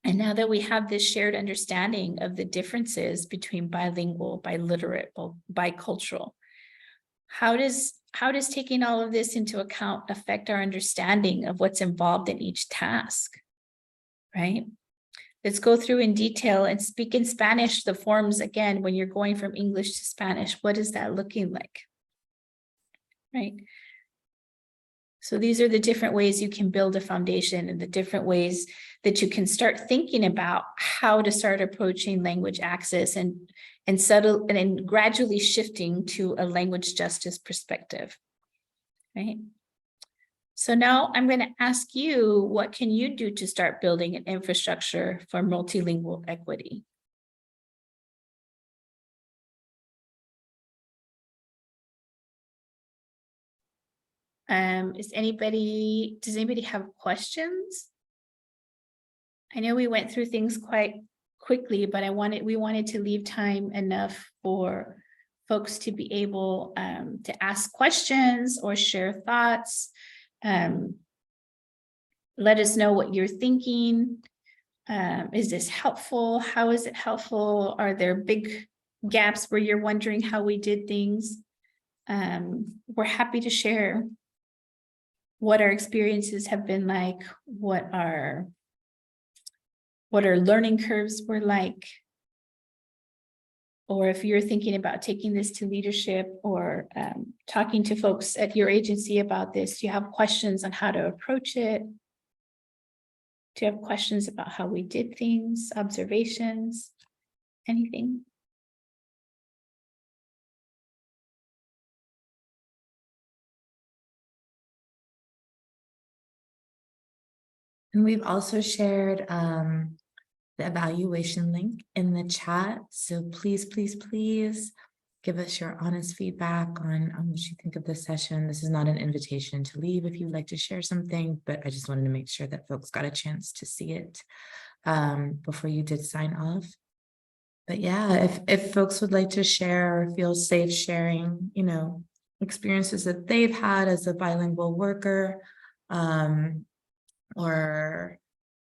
And now that we have this shared understanding of the differences between bilingual, biliterate, bicultural, how does taking all of this into account affect our understanding of what's involved in each task, right? Let's go through in detail and speak in Spanish, the forms again, when you're going from English to Spanish, what is that looking like, right? So these are the different ways you can build a foundation and the different ways that you can start thinking about how to start approaching language access and gradually shifting to a language justice perspective, right? So now I'm going to ask you, what can you do to start building an infrastructure for multilingual equity? Does anybody have questions? I know we went through things quite quickly, but we wanted to leave time enough for folks to be able to ask questions or share thoughts. Let us know what you're thinking. Is this helpful? How is it helpful? Are there big gaps where you're wondering how we did things? We're happy to share what our experiences have been like, what our learning curves were like, or if you're thinking about taking this to leadership or talking to folks at your agency about this, do you have questions on how to approach it? Do you have questions about how we did things, observations? Anything?
And we've also shared the evaluation link in the chat. So please, please, please give us your honest feedback on what you think of this session. This is not an invitation to leave if you'd like to share something, but I just wanted to make sure that folks got a chance to see it before you did sign off. But yeah, if folks would like to share or feel safe sharing, you know, experiences that they've had as a bilingual worker, or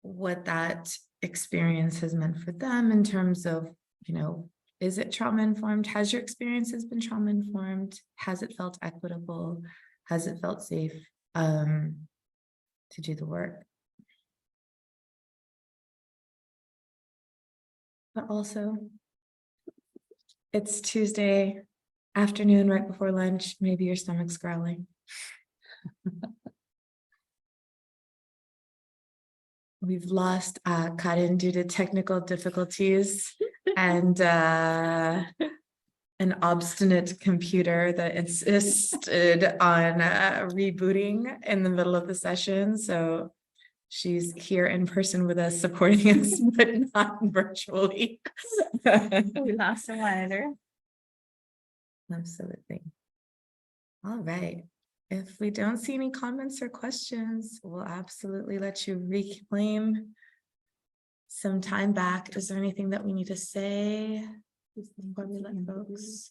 what that experience has meant for them in terms of, you know, is it trauma informed? Has your experiences been trauma informed? Has it felt equitable? Has it felt safe to do the work? But also, it's Tuesday afternoon, right before lunch. Maybe your stomach's growling. We've lost Karin due to technical difficulties and an obstinate computer that insisted on rebooting in the middle of the session. So she's here in person with us, supporting us, but not virtually.
We lost a monitor.
Absolutely. All right. If we don't see any comments or questions, we'll absolutely let you reclaim some time back. Is there anything that we need to say before we let folks?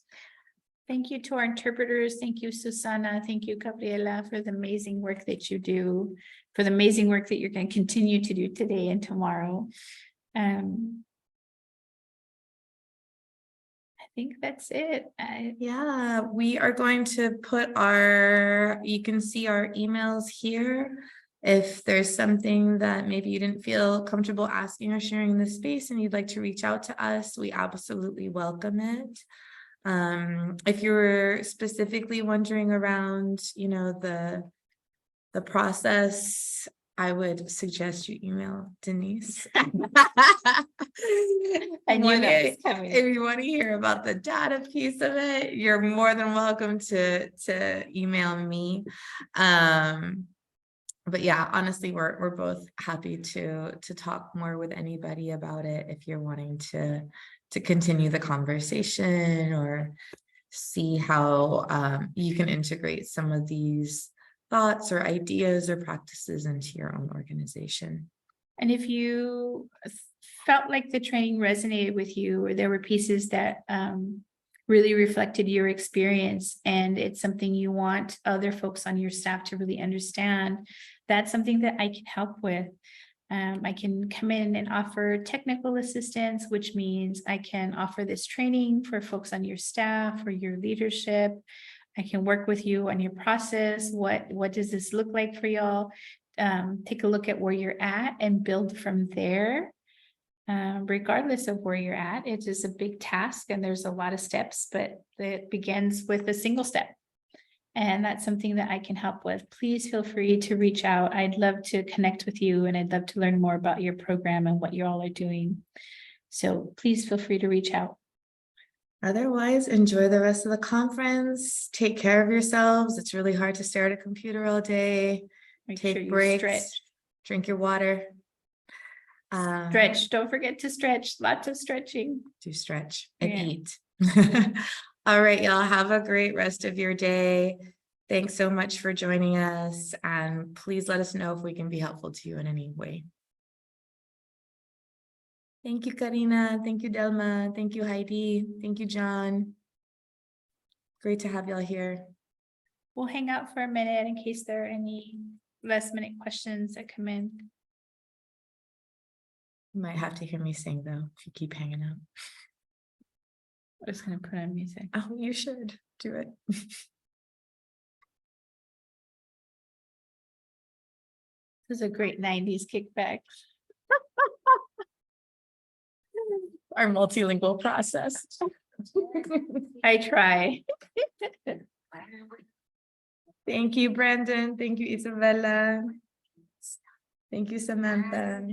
Thank you to our interpreters. Thank you, Susana. Thank you, Gabriela, for the amazing work that you do, for the amazing work that you're going to continue to do today and tomorrow. I think that's it.
Yeah, we are going to put our, you can see our emails here. If there's something that maybe you didn't feel comfortable asking or sharing in this space and you'd like to reach out to us, we absolutely welcome it. If you're specifically wondering around, you know, the process, I would suggest you email Denise.
I knew that was coming.
If you want to hear about the data piece of it, you're more than welcome to email me. But yeah, honestly, we're both happy to talk more with anybody about it if you're wanting to continue the conversation or see how you can integrate some of these thoughts or ideas or practices into your own organization.
And if you felt like the training resonated with you, or there were pieces that really reflected your experience, and it's something you want other folks on your staff to really understand, that's something that I can help with. I can come in and offer technical assistance, which means I can offer this training for folks on your staff or your leadership. I can work with you on your process. What does this look like for y'all? Take a look at where you're at and build from there. Regardless of where you're at, it is a big task and there's a lot of steps, but it begins with a single step. And that's something that I can help with. Please feel free to reach out. I'd love to connect with you and I'd love to learn more about your program and what you all are doing. So please feel free to reach out.
Otherwise, enjoy the rest of the conference. Take care of yourselves. It's really hard to stare at a computer all day. Take breaks,
stretch.
Drink your water.
Stretch. Don't forget to stretch. Lots of stretching.
Do stretch and eat. All right, y'all, have a great rest of your day. Thanks so much for joining us, and please let us know if we can be helpful to you in any way. Thank you, Karina. Thank you, Delma. Thank you, Heidi. Thank you, John. Great to have y'all here.
We'll hang out for a minute in case there are any last minute questions that come in.
You might have to hear me sing though, if you keep hanging out.
I'm just going to put on music.
Oh, you should do it.
This is a great 90s kickback.
Our multilingual process.
I try.
Thank you, Brandon. Thank you, Isabella. Thank you, Samantha.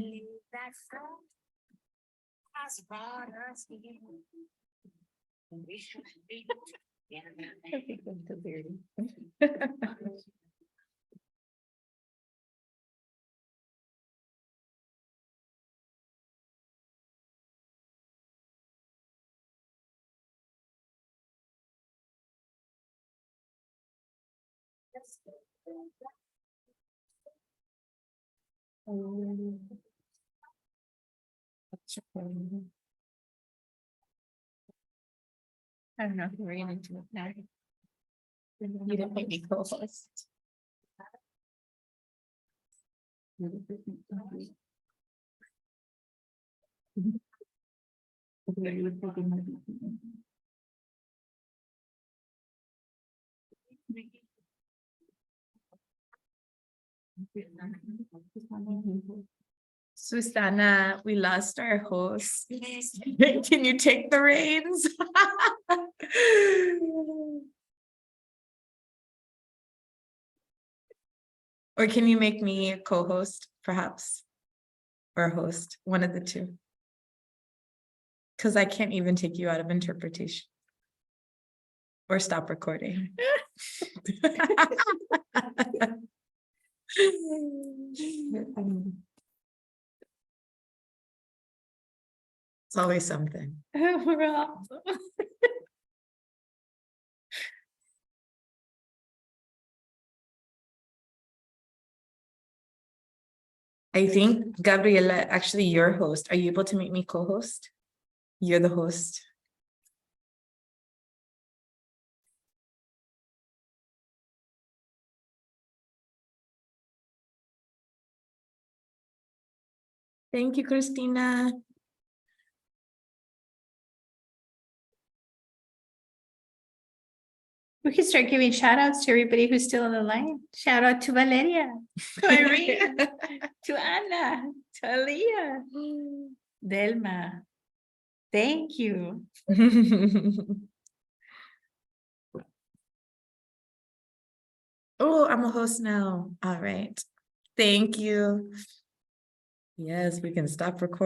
I don't know if we're gonna do it now. You didn't make me co-host. Susana, we lost our host. Can you take the reins? Or can you make me a co-host, perhaps? Or host, one of the two. Because I can't even take you out of interpretation. Or stop recording. It's always something. We're awesome. I think, Gabriela, actually your host. Are you able to make me co-host? You're the host. Thank you, Christina. We can start giving shout outs to everybody who's still on the line. Shout out to Valeria, to Irene, to Anna, to Aaliyah, Delma. Thank you. Oh, I'm a host now. All right. Thank you. Yes, we can stop recording.